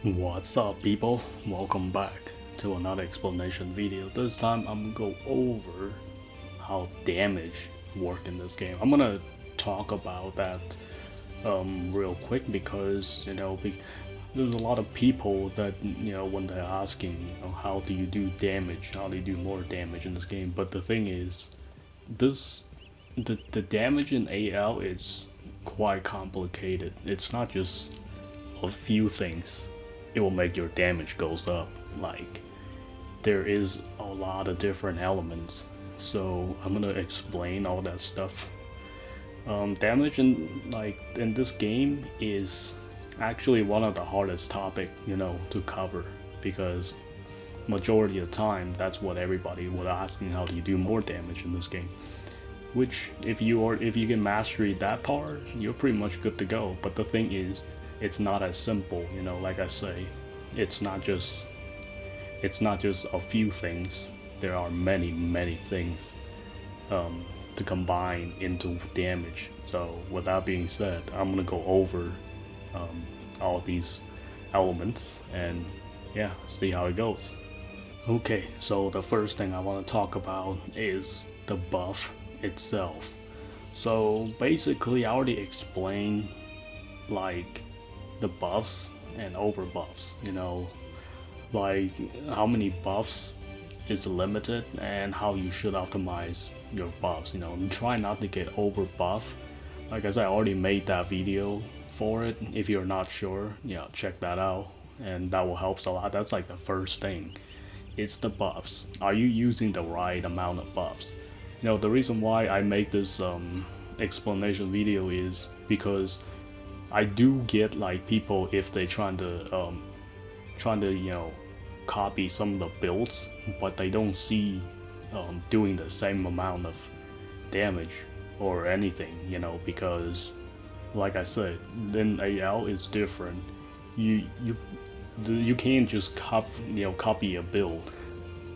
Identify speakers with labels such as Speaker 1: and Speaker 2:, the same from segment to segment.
Speaker 1: What's up, people? Welcome back to another explanation video. This time I'm gonna go over how damage work in this game. I'm gonna talk about that real quick because there's a lot of people that when they're asking how do you do damage, how do you do more damage in this game. But the thing is, this the damage in AL is quite complicated. It's not just a few things. It will make your damage goes up. Like, there is a lot of different elements, so I'm gonna explain all that stuff. Damage in this game is actually one of the hardest topic to cover, because majority of the time that's what everybody was asking: how do you do more damage in this game? Which, if you can master that part, you're pretty much good to go. But the thing is, it's not as simple. Like I say, it's not just a few things. There are many things to combine into damage. So with that being said, I'm gonna go over all these elements and yeah, see how it goes. Okay, so the first thing I want to talk about is the buff itself. So basically, I already explained like the buffs and overbuffs. Like how many buffs is limited and how you should optimize your buffs. And try not to get over buff. Like I said, I already made that video for it. If you're not sure, check that out, and that will help a lot. That's like the first thing. It's the buffs. Are you using the right amount of buffs? The reason why I make this explanation video is because I do get like people, if they trying to copy some of the builds, but they don't see doing the same amount of damage or anything, because like I said, then AL is different. You can't just copy a build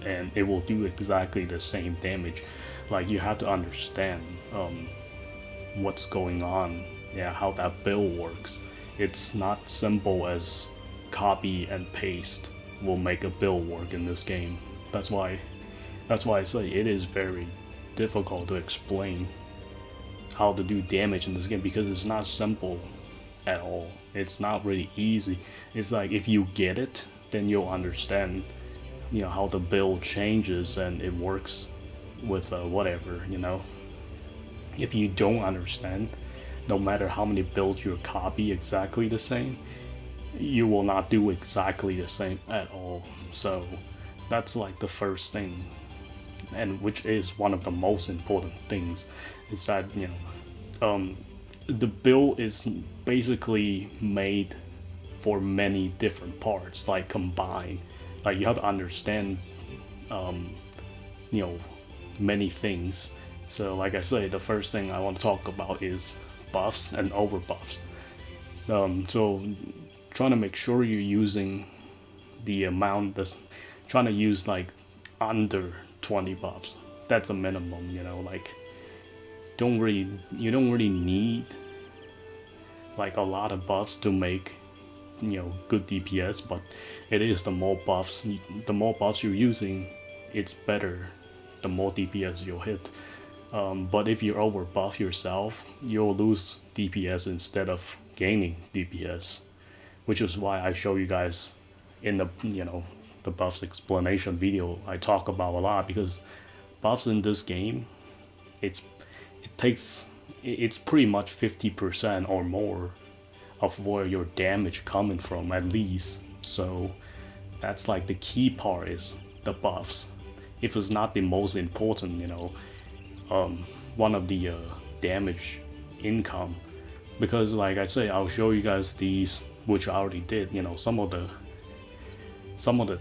Speaker 1: and it will do exactly the same damage. Like, you have to understand what's going on, how that build works. It's not simple as copy and paste will make a build work in this game. That's why I say it is very difficult to explain how to do damage in this game, because it's not simple at all. It's not really easy. It's like, if you get it, then you'll understand how the build changes and it works with whatever. If you don't understand, no matter how many builds you copy exactly the same, you will not do exactly the same at all. So that's like the first thing, and which is one of the most important things, is that the build is basically made for many different parts, like combined. Like, you have to understand many things. So like I say, the first thing I want to talk about is buffs and overbuffs. So trying to make sure you're using the amount that's trying to use like under 20 buffs. That's a minimum. Like, you don't really need like a lot of buffs to make good DPS, but it is the more buffs you're using, it's better, the more DPS you'll hit. But if you over buff yourself, you'll lose DPS instead of gaining DPS, which is why I show you guys in the buffs explanation video. I talk about a lot, because buffs in this game, it's pretty much 50% or more of where your damage coming from, at least. So that's like the key part, is the buffs. If it's not the most important, one of the damage income, because like I say, I'll show you guys these, which I already did. Some of the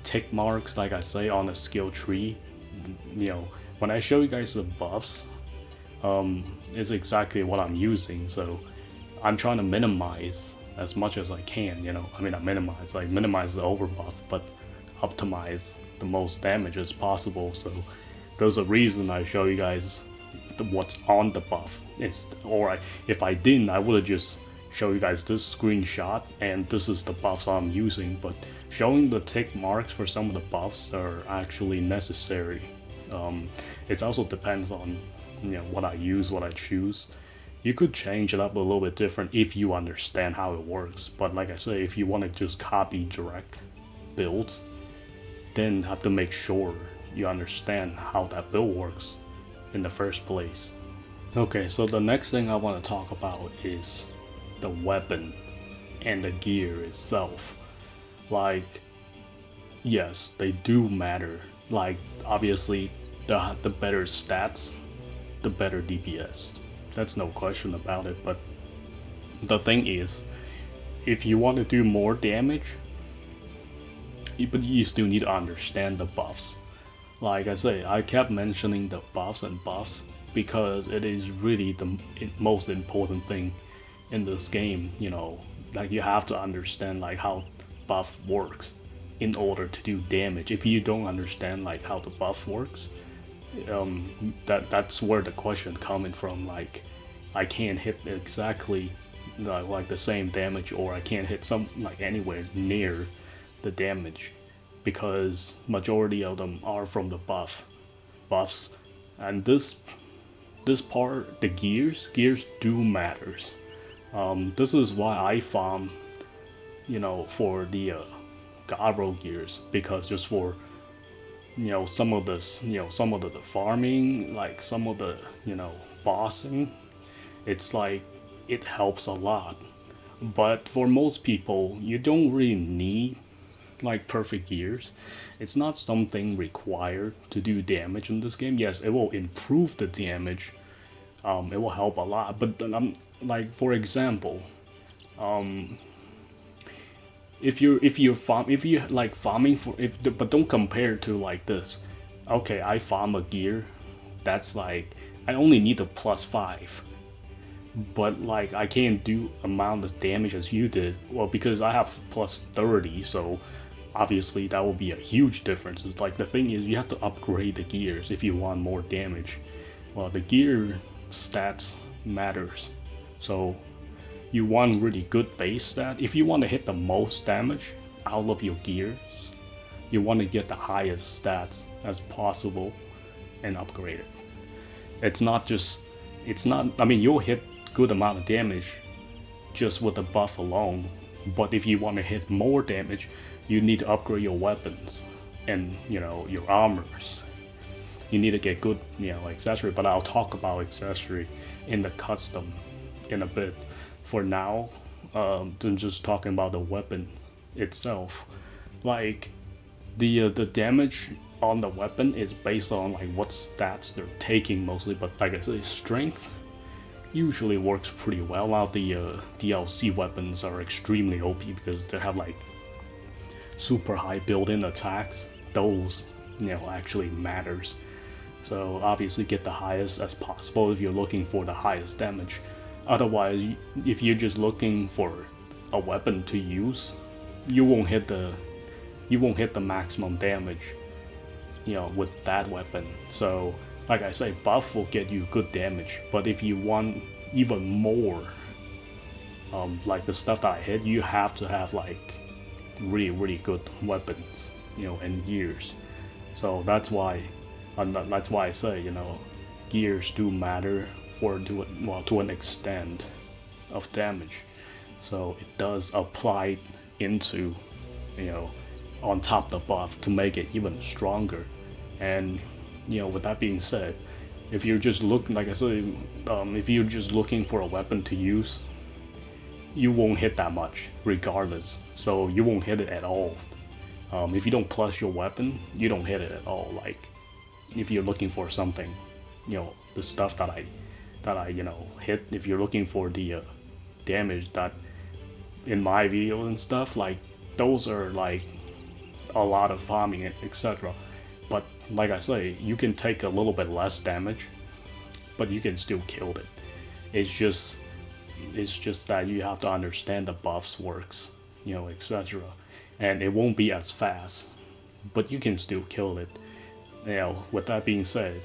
Speaker 1: tick marks, like I say, on the skill tree. When I show you guys the buffs, is exactly what I'm using. So I'm trying to minimize as much as I can. Not minimize, like minimize the overbuff, but optimize the most damage as possible. So there's a reason I show you guys what's on the buff. If I didn't, I would have just show you guys this screenshot, and this is the buffs I'm using, but showing the tick marks for some of the buffs that are actually necessary. It also depends on what I use, what I choose. You could change it up a little bit different if you understand how it works, but like I say, if you want to just copy direct builds, then have to make sure you understand how that build works in the first place. Okay, so the next thing I want to talk about is the weapon and the gear itself. Like, yes, they do matter. Like, obviously, the better stats, the better DPS. That's no question about it, but the thing is, if you want to do more damage, but you still need to understand the buffs. Like I say, I kept mentioning the buffs and buffs because it is really the most important thing in this game. Like you have to understand like how buff works in order to do damage. If you don't understand like how the buff works, that's where the question coming from. Like I can't hit exactly like the same damage, or I can't hit some like anywhere near the damage, because majority of them are from the buffs, and this part, the gears do matters. This is why I farm, for the Garo gears, because just for some of this, some of the farming, like some of the bossing, it's like it helps a lot. But for most people, you don't really need like perfect gears. It's not something required to do damage in this game. Yes, it will improve the damage. It will help a lot. But like for example, if you like farming for but don't compare to like this. Okay, I farm a gear that's like I only need a +5, but like I can't do amount of damage as you did. Well, because I have +30, so obviously that will be a huge difference. It's like the thing is you have to upgrade the gears if you want more damage. Well, the gear stats matters, so you want really good base stat. If you want to hit the most damage out of your gears, you want to get the highest stats as possible and upgrade it. I mean, you'll hit good amount of damage just with the buff alone, but if you want to hit more damage, you need to upgrade your weapons and your armors. You need to get good accessory, but I'll talk about accessory in the custom in a bit. For now, than just talking about the weapon itself. Like the damage on the weapon is based on like what stats they're taking mostly, but like I said, strength usually works pretty well. Now the DLC weapons are extremely OP because they have like super high built-in attacks. Those actually matters. So obviously get the highest as possible if you're looking for the highest damage. Otherwise, if you're just looking for a weapon to use, you won't hit the maximum damage with that weapon. So like I say, buff will get you good damage, but if you want even more, like the stuff that I hit, you have to have like really good weapons and gears. So that's why I say gears do matter to an extent of damage. So it does apply into on top of the buff to make it even stronger. And with that being said, if you're just looking, like I said, if you're just looking for a weapon to use, you won't hit that much regardless. So you won't hit it at all. If you don't plus your weapon, you don't hit it at all. Like if you're looking for something, the stuff that I hit, if you're looking for the damage that in my video and stuff, like those are like a lot of farming, etc. But like I say, you can take a little bit less damage, but you can still kill it. It's just that you have to understand the buffs works, etc. And it won't be as fast, but you can still kill it. With that being said,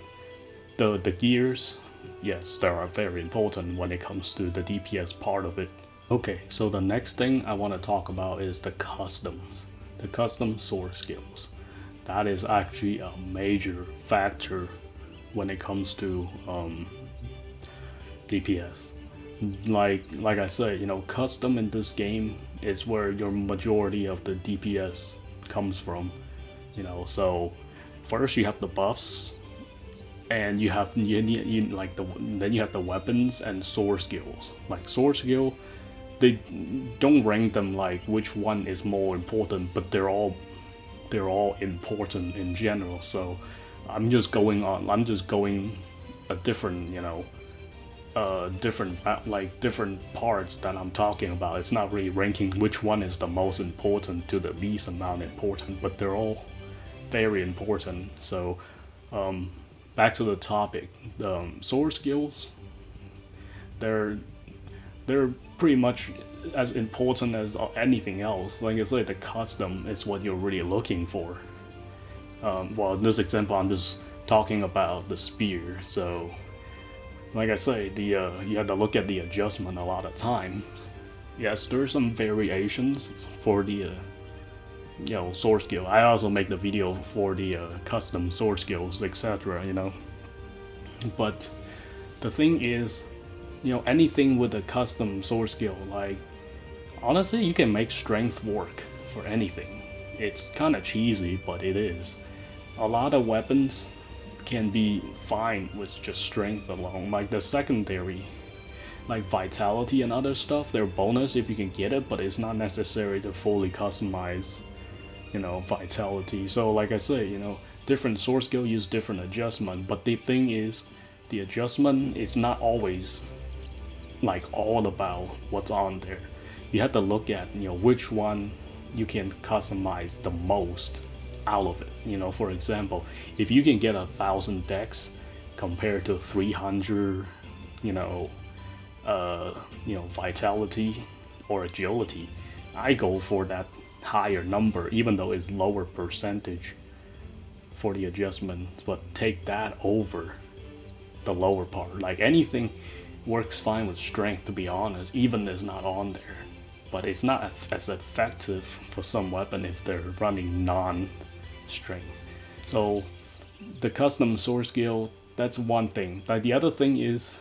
Speaker 1: the gears, yes, they are very important when it comes to the DPS part of it. Okay, so the next thing I want to talk about is the custom sword skills. That is actually a major factor when it comes to DPS. Like I said, custom in this game is where your majority of the DPS comes from. So first you have the buffs, and then you have the weapons and sword skills. Like sword skill, they don't rank them like which one is more important, but they're all important in general. So I'm just going a different different parts that I'm talking about. It's not really ranking which one is the most important to the least amount important, but they're all very important. So back to the topic, the sword skills, they're they're pretty much as important as anything else. Like I said, the custom is what you're really looking for. Well, in this example, I'm just talking about the spear. So, like I say, you have to look at the adjustment a lot of time. Yes, there's some variations for the sword skill. I also make the video for the custom sword skills, etc. But the thing is, anything with a custom sword skill, like honestly, you can make strength work for anything. It's kind of cheesy, but it is. A lot of weapons can be fine with just strength alone. Like the secondary, like vitality and other stuff, they're bonus if you can get it, but it's not necessary to fully customize, vitality. So like I say, different sword skill use different adjustment, but the thing is, the adjustment is not always like all about what's on there. You have to look at which one you can customize the most out of it. For example, if you can get 1,000 dex compared to 300 vitality or agility, I go for that higher number, even though it's lower percentage for the adjustment, but take that over the lower part. Like anything works fine with strength, to be honest, even if it's not on there, but it's not as effective for some weapon if they're running non-strength. So the custom sword skill, that's one thing. Like the other thing is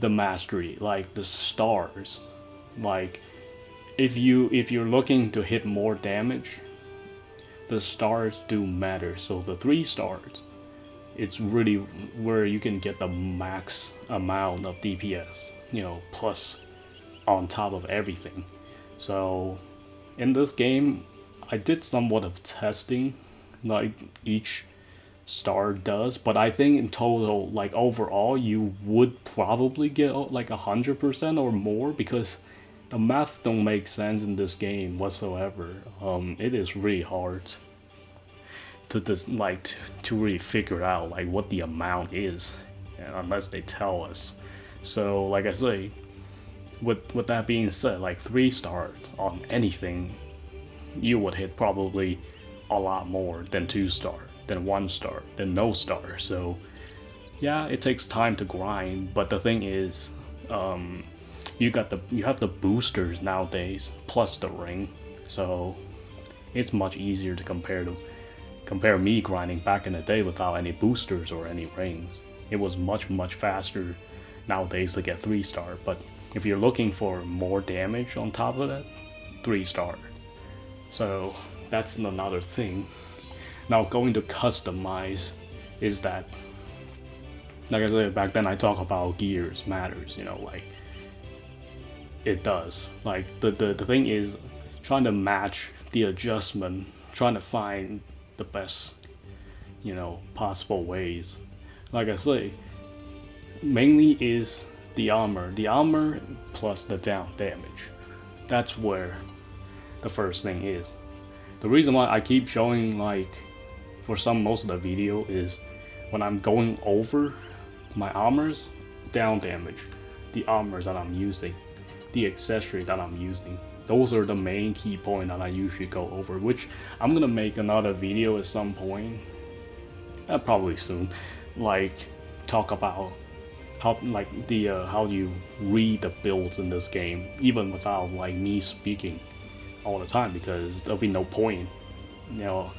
Speaker 1: the mastery, like the stars. Like if you're looking to hit more damage, the stars do matter. So the 3 stars, it's really where you can get the max amount of DPS, plus on top of everything. So in this game, I did somewhat of testing, like each star does, but I think in total, like overall, you would probably get like 100% or more, because the math don't make sense in this game whatsoever. It is really hard to really figure out like what the amount is, unless they tell us. So like I say, with that being said, like 3 stars on anything, you would hit probably a lot more than 2 star, than 1 star, than no star. So yeah, it takes time to grind, but the thing is, you have the boosters nowadays plus the ring, so it's much easier to compare me grinding back in the day without any boosters or any rings. It was much faster nowadays to get 3 star, but if you're looking for more damage on top of that, 3 star. So that's another thing. Now going to customize is that, like I said back then, I talk about gears matters, like it does. Like the thing is trying to match the adjustment, trying to find the best, possible ways. Like I say, mainly is the armor plus the down damage. That's where the first thing is. The reason why I keep showing, like, for most of the video is when I'm going over my armors, down damage, the armors that I'm using, the accessory that I'm using. Those are the main key point that I usually go over, which I'm gonna make another video at some point, probably soon, like talk about how you read the builds in this game, even without like me speaking all the time, because there'll be no point, you know,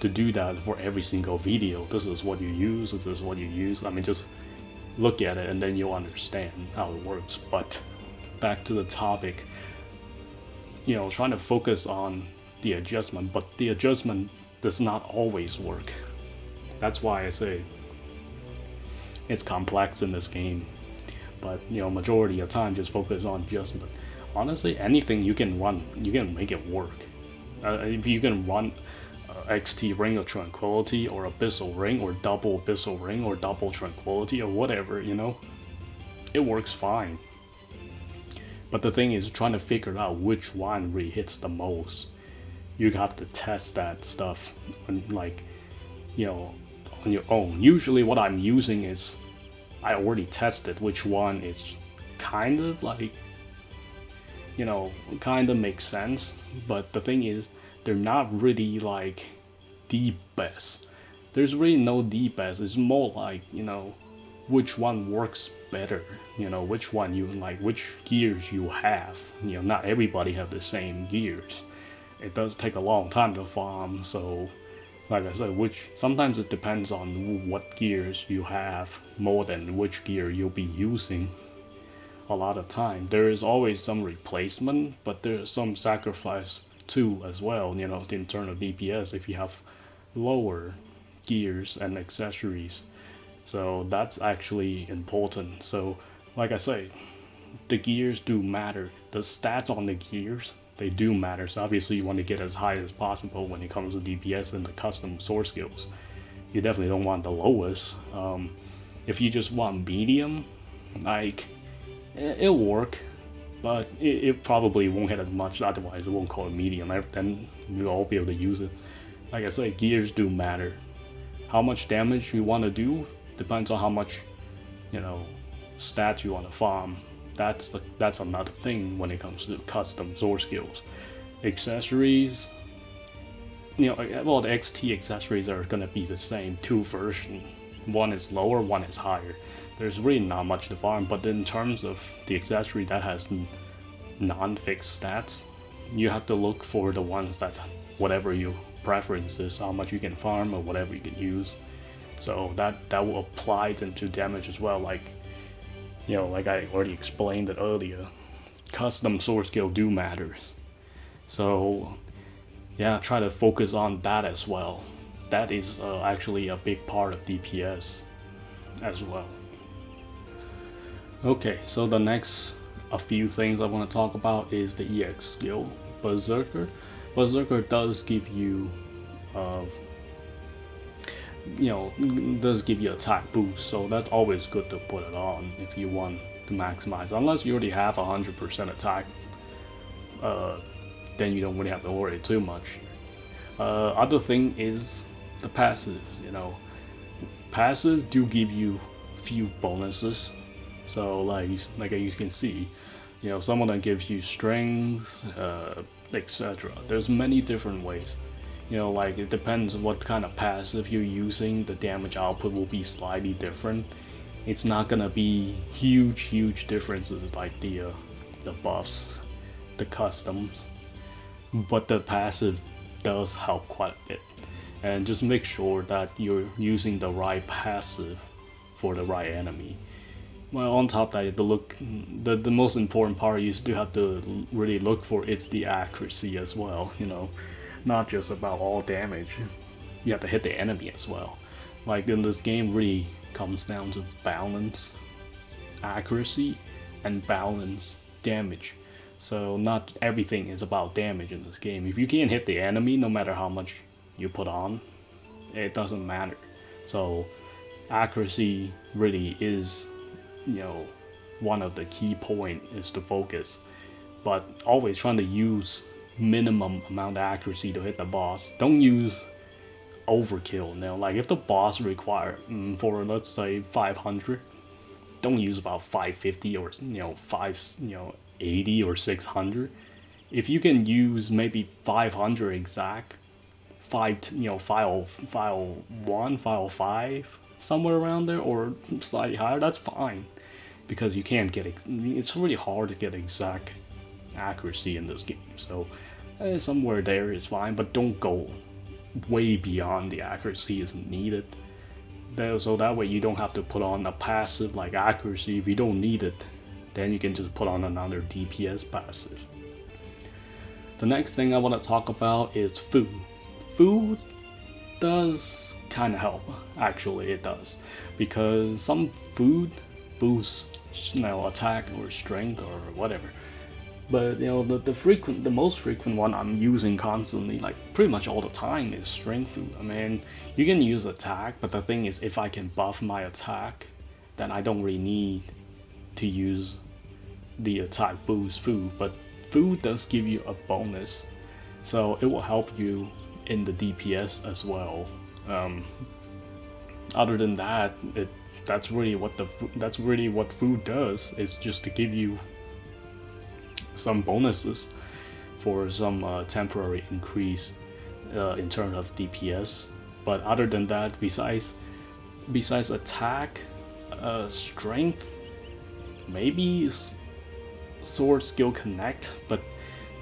Speaker 1: to do that for every single video. This is what you use. This is what you use. I mean, just look at it and then you'll understand how it works. But back to the topic, you know, trying to focus on the adjustment, but the adjustment does not always work. That's why I say it's complex in this game. But you know, majority of time just focus on adjustment. Honestly, anything you can run, you can make it work. If you can run XT Ring of Tranquility or Abyssal Ring or double Abyssal Ring or double Tranquility or whatever, you know, it works fine. But the thing is trying to figure out which one really hits the most. You have to test that stuff and, like, you know, on your own. Usually what I'm using is I already tested which one is kind of like, you know, kind of makes sense. But the thing is, they're not really like the best. There's really no the best. It's more like, you know, which one works better. You know, which one you like, which gears you have. You know, not everybody have the same gears. It does take a long time to farm, so like I said, sometimes it depends on what gears you have more than which gear you'll be using. A lot of time there is always some replacement, but there's some sacrifice too as well, you know, in terms of DPS if you have lower gears and accessories. So that's actually important. So like I say, the gears do matter. The stats on the gears, they do matter. So obviously you want to get as high as possible when it comes to DPS and the custom source skills. You definitely don't want the lowest. If you just want medium, like, it'll work, but it probably won't hit as much, otherwise it won't call it medium. Then you'll all be able to use it. Like I said, gears do matter. How much damage you want to do depends on how much, you know, stats you want to farm. That's another thing when it comes to custom source skills. Accessories, you know, well, the XT accessories are gonna be the same, two versions. One is lower, one is higher. There's really not much to farm, but in terms of the accessory that has non-fixed stats, you have to look for the ones that's whatever your preference is, how much you can farm or whatever you can use. So that will apply into damage as well. Like, you know, like I already explained it earlier, custom source skill do matter. So yeah, try to focus on that as well. That is actually a big part of DPS as well. Okay, so the next a few things I want to talk about is the EX skill, Berserker. Berserker does give you you know, does give you attack boost, so that's always good to put it on if you want to maximize. Unless you already have 100% attack, then you don't really have to worry too much. Other thing is the passive. You know, passive do give you few bonuses. So like you can see, you know, some of them gives you strength, etc. There's many different ways. You know, like it depends on what kind of passive you're using. The damage output will be slightly different. It's not gonna be huge differences like the buffs, the customs, but the passive does help quite a bit. And just make sure that you're using the right passive for the right enemy. Well, on top of that, the most important part you still have to really look for, it's the accuracy as well, you know. Not just about all damage, you have to hit the enemy as well. Like in this game really comes down to balance, accuracy, and balance damage. So not everything is about damage in this game. If you can't hit the enemy, no matter how much you put on, it doesn't matter. So accuracy really is, you know, one of the key point is to focus, but always trying to use minimum amount of accuracy to hit the boss. Don't use overkill. Now, like if the boss require for let's say 500, don't use about 550 or 80 or 600. If you can use maybe 500 exact, file 1, file 5, somewhere around there, or slightly higher, that's fine. because you can't get it's really hard to get exact accuracy in this game. So somewhere there is fine, but don't go way beyond the accuracy is needed. So that way you don't have to put on a passive like accuracy if you don't need it. Then you can just put on another DPS passive. The next thing I want to talk about is food. Food does kind of help, actually it does, because some food boosts attack or strength or whatever. But the most frequent one I'm using constantly, like pretty much all the time, is strength food. I mean, you can use attack, but the thing is, if I can buff my attack, then I don't really need to use the attack boost food. But food does give you a bonus, so it will help you in the DPS as well. Other than that, that's really what food does. It's just to give you some bonuses for some temporary increase in terms of DPS. But other than that, besides attack, strength, maybe sword skill connect, but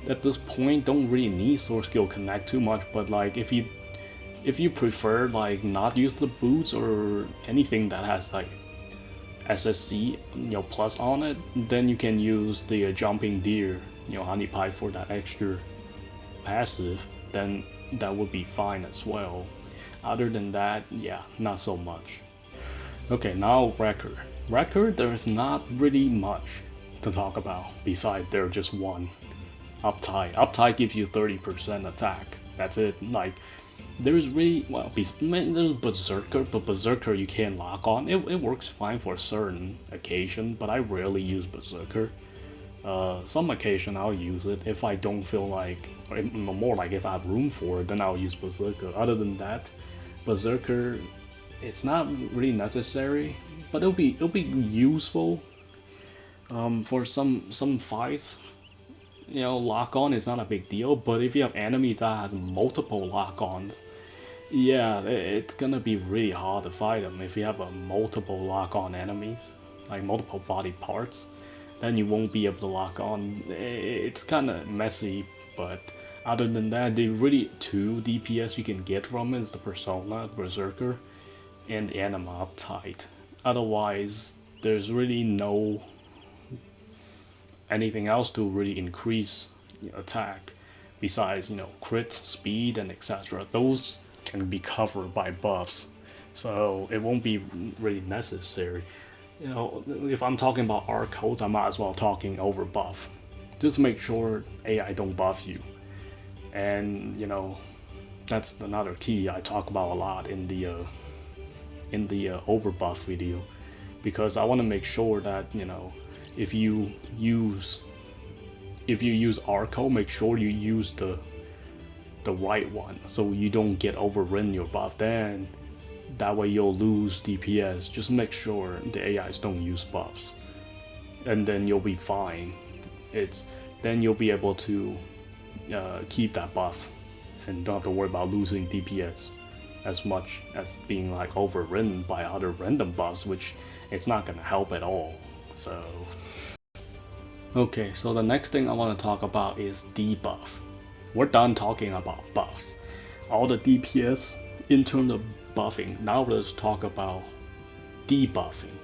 Speaker 1: at this point don't really need sword skill connect too much. But like if you prefer like not use the boots or anything that has like SSC plus on it, then you can use the jumping deer honey pie for that extra passive. Then that would be fine as well. Other than that, yeah, not so much. Okay, now record there's not really much to talk about besides they're just one. Uptide gives you 30% attack. That's it. Like there's really there's Berserker, but Berserker you can't lock on. It works fine for a certain occasion, but I rarely use Berserker. Some occasion I'll use it if I don't feel like, or more like if I have room for it, then I'll use Berserker. Other than that, Berserker, it's not really necessary, but it'll be useful for some fights. Lock on is not a big deal, but if you have enemy that has multiple lock-ons, yeah, it's gonna be really hard to fight them. If you have a multiple lock-on enemies, like multiple body parts, then you won't be able to lock on. It's kind of messy, but other than that, the really two DPS you can get from it is the Persona, Berserker, and the Anima Uptight. Otherwise, there's really no anything else to really increase attack besides crit, speed, and etc. Those can be covered by buffs, so it won't be really necessary. If I'm talking about art codes, I might as well talking over buff. Just make sure AI don't buff you, and that's another key I talk about a lot in the over buff video, because I want to make sure that if you use Arco, make sure you use the right one, so you don't get overridden your buff. Then that way you'll lose DPS. Just make sure the AIs don't use buffs, and then you'll be fine. Then you'll be able to keep that buff and don't have to worry about losing DPS as much as being like overridden by other random buffs, which it's not gonna help at all. So okay, so the next thing I want to talk about is debuff. We're done talking about buffs, all the DPS in terms of buffing. Now let's talk about debuffing.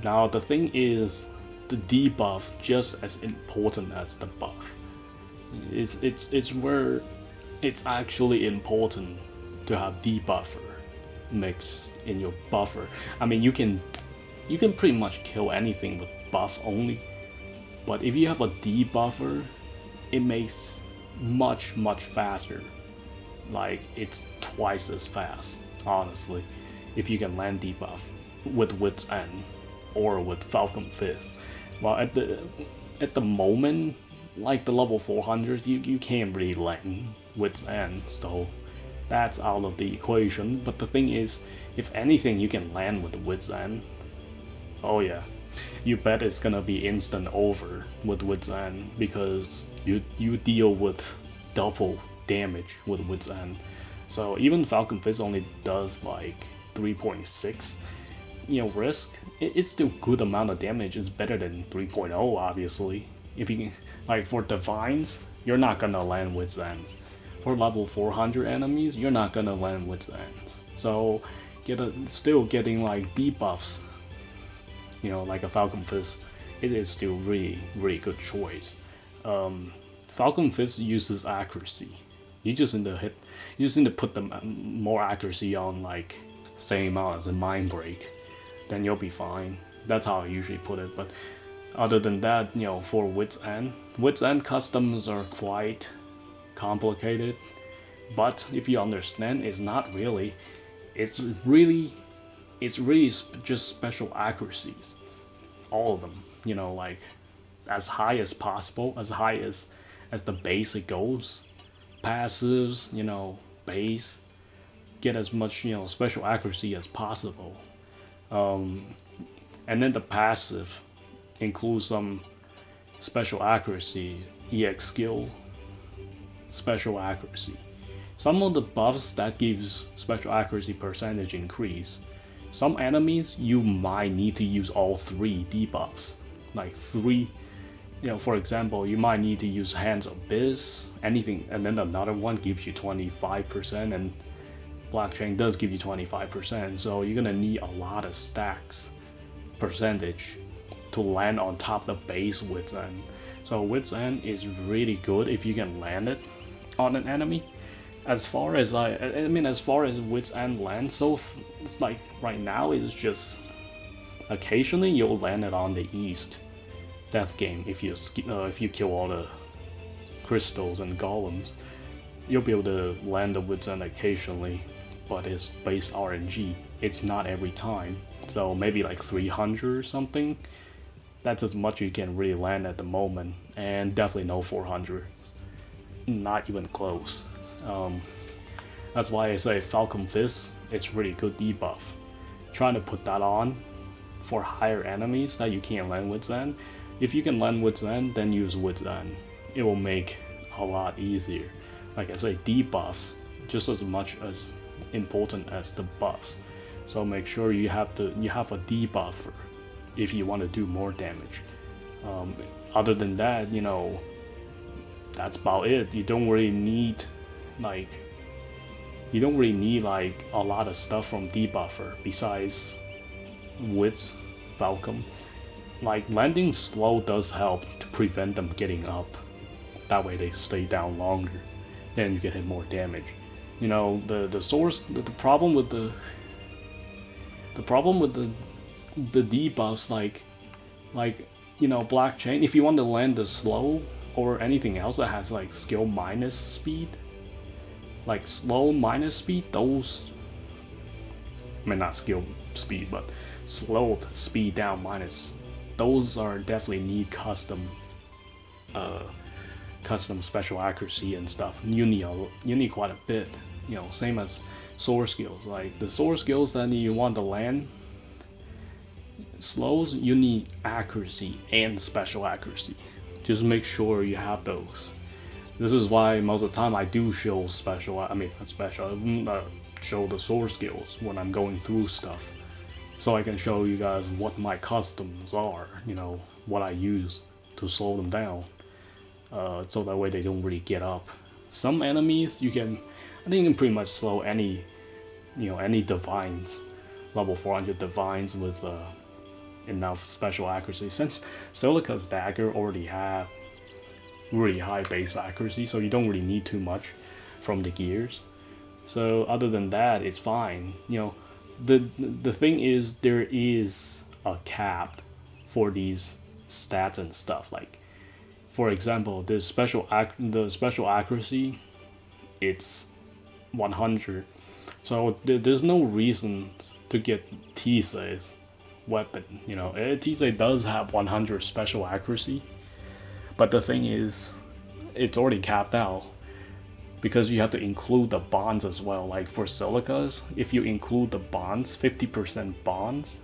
Speaker 1: Now the thing is, the debuff just as important as the buff. It's where it's actually important to have debuffer mix in your buffer. I mean, you can pretty much kill anything with buff only, but if you have a debuffer, it makes much faster. Like it's twice as fast, honestly, if you can land debuff with Wit's End or with Falcon Fist. Well, at the moment, like the level 400s, you can't really land Wit's End, so that's out of the equation. But the thing is, if anything you can land with Wit's End, oh yeah, you bet it's gonna be instant over with Wit's End, because you deal with double damage with Wit's End. So even Falcon Fist only does like 3.6, risk, it's still good amount of damage. It's better than 3.0, obviously. If you can, like for divines, you're not gonna land Wit's Ends. For level 400 enemies, you're not gonna land Wit's Ends. So still getting like debuffs, like a Falcon Fist, it is still really good choice. Falcon Fist uses accuracy. You just need to put the more accuracy on, like same amount as a Mind Break, then you'll be fine. That's how I usually put it. But other than that, for Wit's End customs are quite complicated. But if you understand, it's not really. It's really just special accuracies, all of them. Like as high as possible, as high as the basic goes. Passives, base, get as much special accuracy as possible. And then the passive includes some special accuracy, EX skill, special accuracy. Some of the buffs that gives special accuracy percentage increase. Some enemies you might need to use all 3 debuffs, like 3. For example, you might need to use Hands Abyss, anything, and then another one gives you 25%, and Black Chain does give you 25%, so you're gonna need a lot of stacks percentage to land on top of the base Wit's End. So Wit's End is really good if you can land it on an enemy. As far as as far as Wit's End lands, so it's like right now it's just occasionally you'll land it on the east death game. If you kill all the crystals and golems, you'll be able to land the Wit's End occasionally, but it's based RNG. It's not every time, so maybe like 300 or something. That's as much you can really land at the moment, and definitely no 400, not even close. That's why I say Falcon Fist, it's really good debuff. Trying to put that on for higher enemies that you can't land Wit's End. If you can land Wit's End, then use Wit's End. It will make a lot easier. Like I say, debuffs just as much as important as the buffs. So make sure you have a debuffer if you want to do more damage. Other than that, that's about it. You don't really need like a lot of stuff from debuffer besides Wit's Falcon. Like landing slow does help to prevent them getting up. That way they stay down longer. Then you can hit more damage. The problem with the debuffs, like Black Chain, if you want to land the slow or anything else that has like skill minus speed, like slow minus speed, those, not skill speed, but slowed speed down minus, those are definitely need custom special accuracy and stuff. You need quite a bit, same as sword skills. Like the sword skills that you want to land slows, you need accuracy and special accuracy. Just make sure you have those. This is why most of the time I do show show the sword skills when I'm going through stuff, so I can show you guys what my customs are, what I use to slow them down, so that way they don't really get up. Some enemies I think you can pretty much slow any divines, level 400 divines with enough special accuracy. Since Silica's dagger already have really high base accuracy, so you don't really need too much from the gears. So other than that, it's fine. The thing is, there is a cap for these stats and stuff. Like, for example, the special accuracy, it's 100. So there's no reason to get Tisei's weapon. Tisei does have 100 special accuracy, but the thing is, it's already capped out because you have to include the bonds as well. Like for Silicas, if you include the bonds, 50% bonds,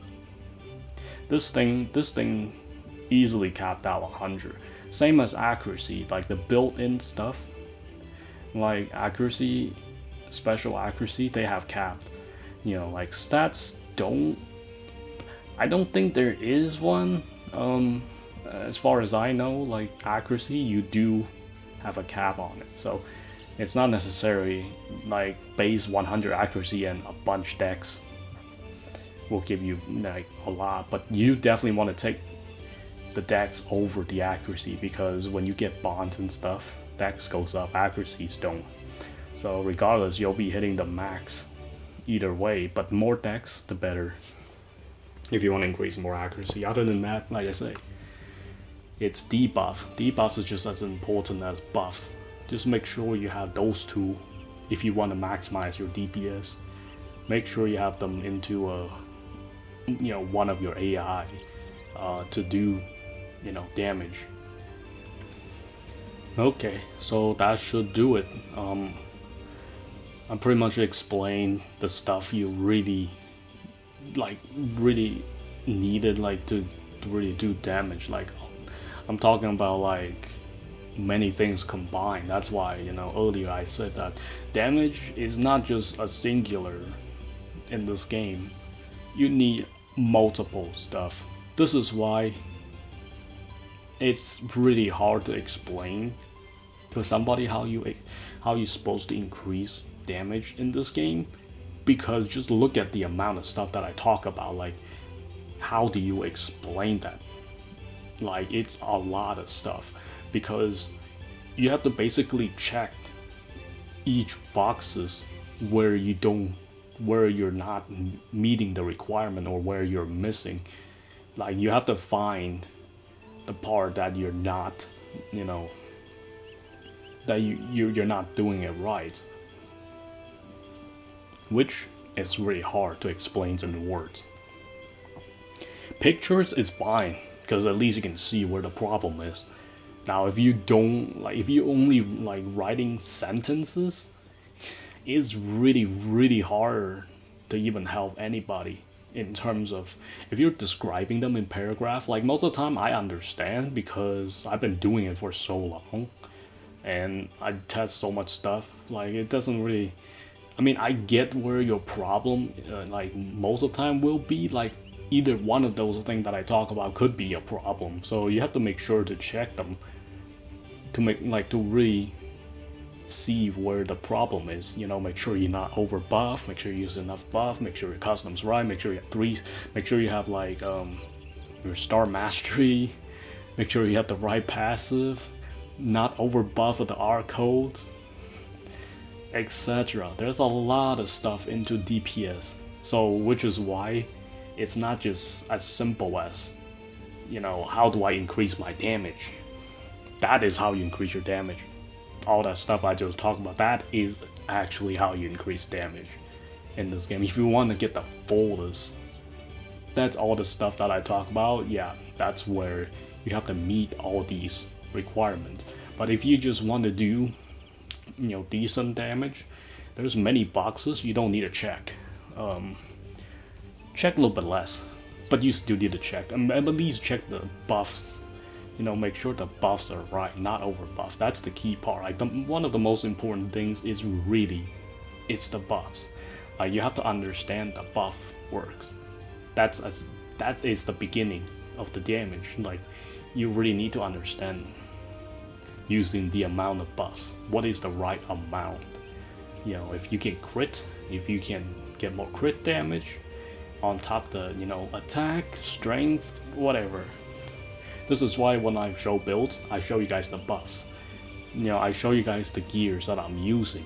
Speaker 1: this thing easily capped out 100. Same as accuracy, like the built-in stuff, like accuracy, special accuracy, they have capped. Like stats don't I don't think there is one. As far as I know, like accuracy, you do have a cap on it, so it's not necessary like base 100 accuracy and a bunch dex will give you like a lot, but you definitely want to take the dex over the accuracy, because when you get bonds and stuff, dex goes up, accuracies don't. So regardless, you'll be hitting the max either way, but more dex the better if you want to increase more accuracy. Other than that, like I say, it's debuff. Debuffs is just as important as buffs. Just make sure you have those two if you want to maximize your DPS. Make sure you have them into a, one of your AI to do, damage. Okay, so that should do it. I pretty much explained the stuff you really needed, like to really do damage. Like I'm talking about like many things combined. That's why earlier I said that damage is not just a singular in this game. You need multiple stuff. This is why it's really hard to explain to somebody how you're supposed to increase damage in this game, because just look at the amount of stuff that I talk about. Like, how do you explain that? Like, it's a lot of stuff, because you have to basically check each boxes where you're not meeting the requirement or where you're missing. Like, you have to find the part that you're not, that you're not doing it right, which is really hard to explain in words. Pictures is fine, because at least you can see where the problem is. Now, if you only like writing sentences, it's really hard to even help anybody. In terms of if you're describing them in paragraph, like most of the time I understand, because I've been doing it for so long and I test so much stuff. Like, it doesn't really, I get where your problem like most of the time will be. Like, either one of those things that I talk about could be a problem, so you have to make sure to check them to really see where the problem is. Make sure you're not over buff, make sure you use enough buff, make sure your custom's right, make sure you have three, make sure you have like your star mastery, make sure you have the right passive, not over buff with the R codes, etc. There's a lot of stuff into DPS, so which is why it's not just as simple as how do I increase my damage. That is how you increase your damage. All that stuff I just talked about, that is actually how you increase damage in this game. If you want to get the fullest, that's all the stuff that I talk about. Yeah, that's where you have to meet all these requirements. But if you just want to do decent damage, there's many boxes you don't need to check. Check a little bit less, but you still need to check. At least check the buffs. Make sure the buffs are right, not over buffs. That's the key part. Like, one of the most important things is it's the buffs. You have to understand the buff works. That is the beginning of the damage. Like, you really need to understand using the amount of buffs. What is the right amount? If you can crit, if you can get more crit damage on top of the attack, strength, whatever. This is why when I show builds, I show you guys the buffs. I show you guys the gears that I'm using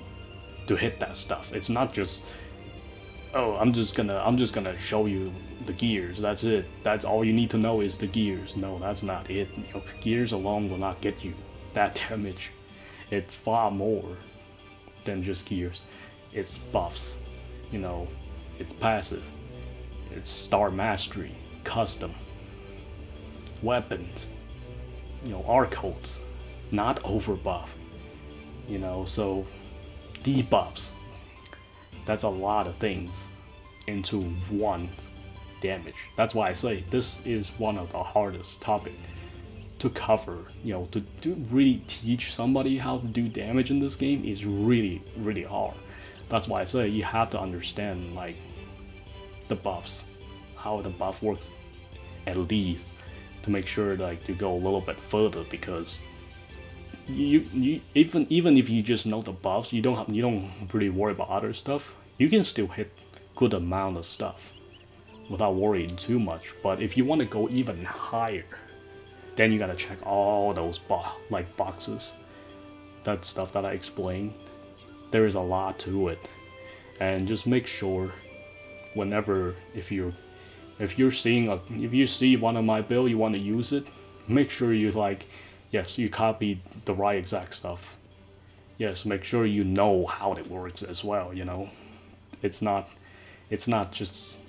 Speaker 1: to hit that stuff. It's not just, oh, I'm just gonna show you the gears. That's it. That's all you need to know is the gears. No, that's not it. Gears alone will not get you that damage. It's far more than just gears. It's buffs. It's passive. It's star mastery, custom, weapons, R codes, not over buff. So debuffs. That's a lot of things into one damage. That's why I say this is one of the hardest topics to cover. To really teach somebody how to do damage in this game is really hard. That's why I say you have to understand like the buffs, how the buff works at least, to make sure like to go a little bit further, because you even if you just know the buffs, you don't really worry about other stuff. You can still hit good amount of stuff without worrying too much. But if you want to go even higher, then you gotta check all those boxes. That stuff that I explained. There is a lot to it, and just make sure whenever if you see one of my build, you want to use it, make sure you like, yes, you copy the right exact stuff. Yes, make sure you know how it works as well. It's not just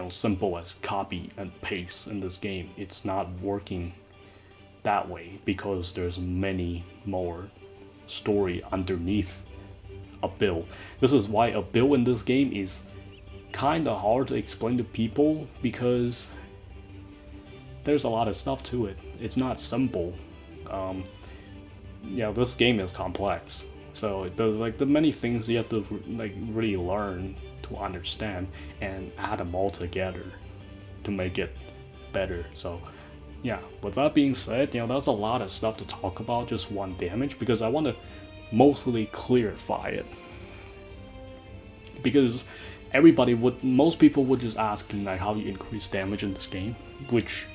Speaker 1: simple as copy and paste in this game. It's not working that way because there's many more story underneath a build. This is why a build in this game is kind of hard to explain to people, because there's a lot of stuff to it. It's not simple. This game is complex, so there's like the many things you have to like really learn to understand and add them all together to make it better. So yeah, with that being said, that's a lot of stuff to talk about just one damage, because I want to mostly clarify it, because most people would just ask like how you increase damage in this game, which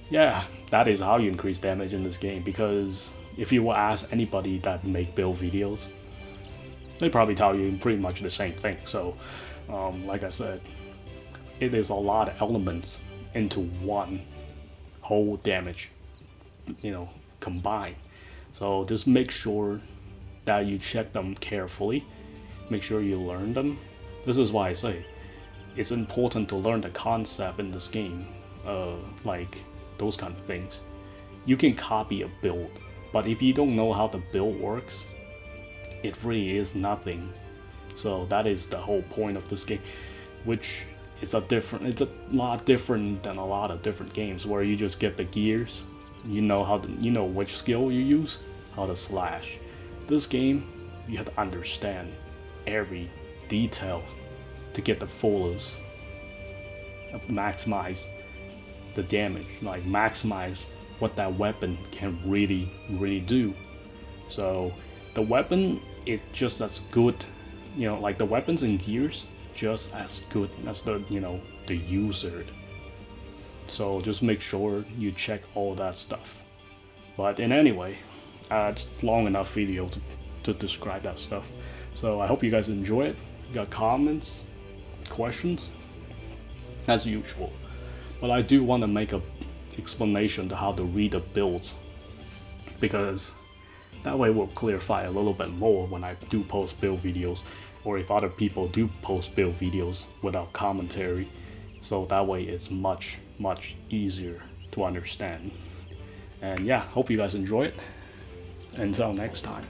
Speaker 1: yeah, that is how you increase damage in this game. Because if you will ask anybody that make build videos, they probably tell you pretty much the same thing. So like I said, it is a lot of elements into one whole damage combined. So just make sure that you check them carefully, make sure you learn them. This is why I say it's important to learn the concept in this game, like those kind of things. You can copy a build, but if you don't know how the build works, it really is nothing. So that is the whole point of this game, which is it's a lot different than a lot of different games where you just get the gears, you know which skill you use, how to slash. This game, you have to understand every detail to get the fullest, maximize the damage, like maximize what that weapon can really do. So the weapon is just as good, like the weapons and gears just as good as the user. So just make sure you check all that stuff. But in anyway, it's long enough video to describe that stuff. So I hope you guys enjoy it. Got comments, questions, as usual. But I do want to make a explanation to how to read the builds, because that way will clarify a little bit more when I do post build videos, or if other people do post build videos without commentary. So that way it's much easier to understand. And yeah, hope you guys enjoy it. Until next time.